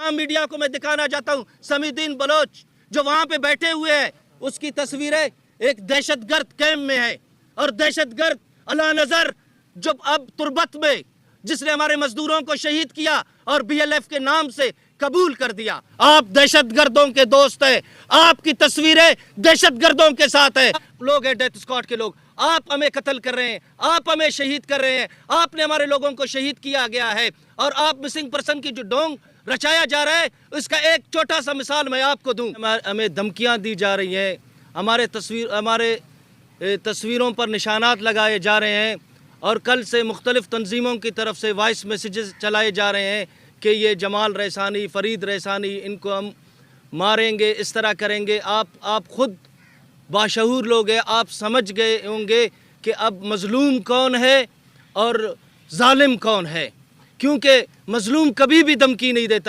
तमाम मीडिया को मैं दिखाना चाहता हूँ, समीउद्दीन बलोच जो वहाँ पे बैठे हुए हैं, उसकी तस्वीरें एक दहशतगर्द कैंप में है। और दहशतगर्द अला नजर जो अब तुर्बत में, जिसने हमारे मजदूरों को शहीद किया और BLF के नाम से कबूल कर दिया। आप दहशतगर्दों के दोस्त हैं, आपकी तस्वीरें दहशतगर्दों के साथ है। लोग हैं डेथ स्क्वाड के लोग, आप हमें कत्ल कर रहे हैं, आप हमें शहीद कर रहे हैं, आपने हमारे लोगों को शहीद किया गया है। और आप मिसिंग पर्सन की जो ढोंग रचाया जा रहा है, उसका एक छोटा सा मिसाल मैं आपको दूं। हमें धमकियां दी जा रही हैं, हमारे तस्वीरों पर निशानात लगाए जा रहे हैं और कल से मुख्तलिफ तंजीमों की तरफ से वॉइस मैसेजेस चलाए जा रहे हैं कि ये जमाल रैसानी, फरीद रैसानी, इनको हम मारेंगे, इस तरह करेंगे। आप खुद बाशऊर लोग हैं, आप समझ गए होंगे कि अब मज़लूम कौन है और जालिम कौन है, क्योंकि मज़लूम कभी भी धमकी नहीं देता।